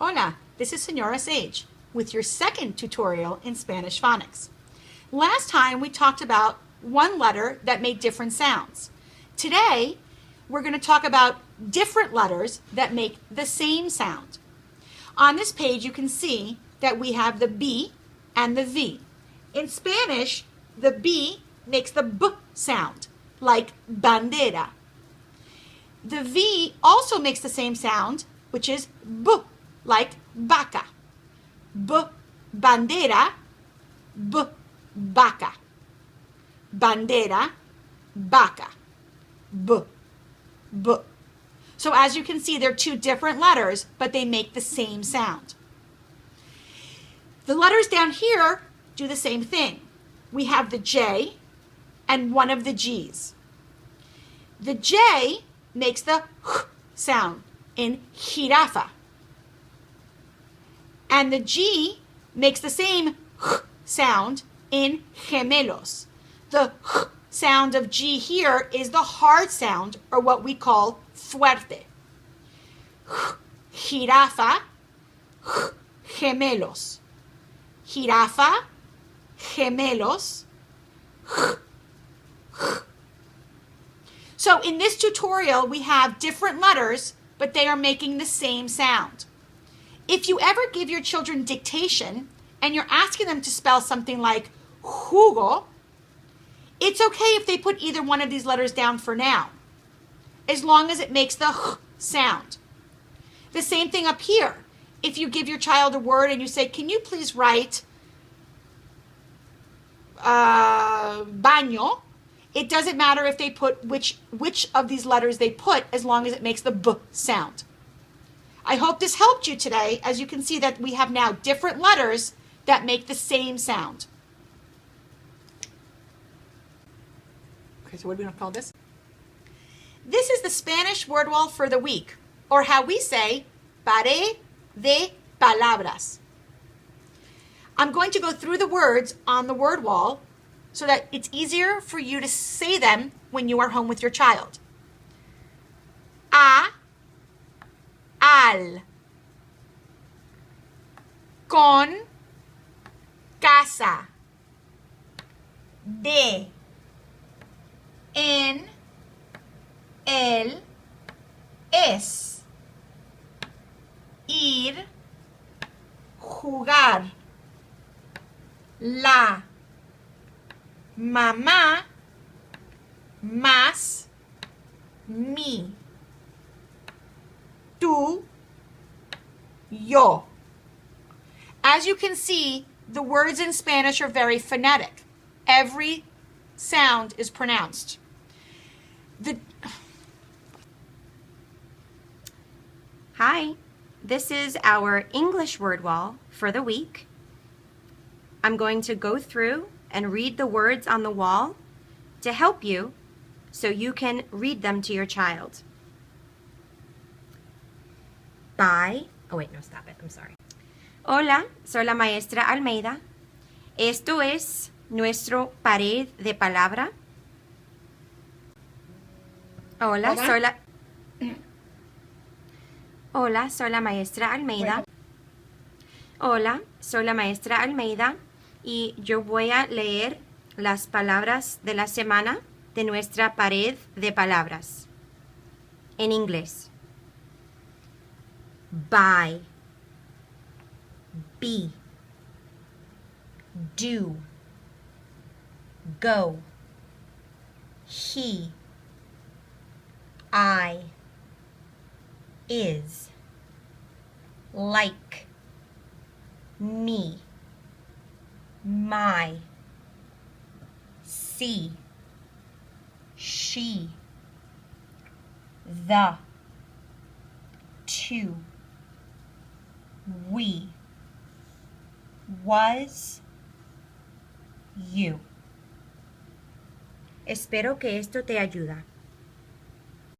Hola, this is Senora Sage with your second tutorial in Spanish phonics. Last time we talked about one letter that made different sounds. Today we're going to talk about different letters that make the same sound. On this page you can see that we have the B and the V. In Spanish, the B makes the B sound, like bandera. The V also makes the same sound, which is B, like vaca. B, bandera, B, vaca. Bandera, vaca. B, B. So as you can see, they're two different letters, but they make the same sound. The letters down here do the same thing. We have the J and one of the G's. The J makes the H sound in jirafa. And the G makes the same H sound in gemelos. The H sound of G here is the hard sound, or what we call fuerte. Jirafa, gemelos. Jirafa, gemelos. So in this tutorial, we have different letters, but they are making the same sound. If you ever give your children dictation and you're asking them to spell something like jugo, it's okay if they put either one of these letters down for now, as long as it makes the h sound. The same thing up here. If you give your child a word and you say, can you please write baño, it doesn't matter if they put which of these letters they put, as long as it makes the B sound. I hope this helped you today, as you can see that we have now different letters that make the same sound. Okay, so what do we call this? This is the Spanish word wall for the week, or how we say, pared de palabras. I'm going to go through the words on the word wall so that it's easier for you to say them when you are home with your child. A, al. Con, casa. De, en, el, es. Ir, jugar. La, mamá, más, mi, tú, yo. As you can see, the words in Spanish are very phonetic. Every sound is pronounced. Hi, this is our English word wall for the week. I'm going to go through and read the words on the wall to help you so you can read them to your child. Stop it, I'm sorry. Hola, soy la maestra Almeida. Esto es nuestro pared de palabra. Hola, soy la maestra Almeida. Hola, soy la maestra Almeida y yo voy a leer las palabras de la semana de nuestra pared de palabras en inglés. Buy, be, do, go, he, I, is, like, me, my, see, she, the, to, we, was, you. Espero que esto te ayuda.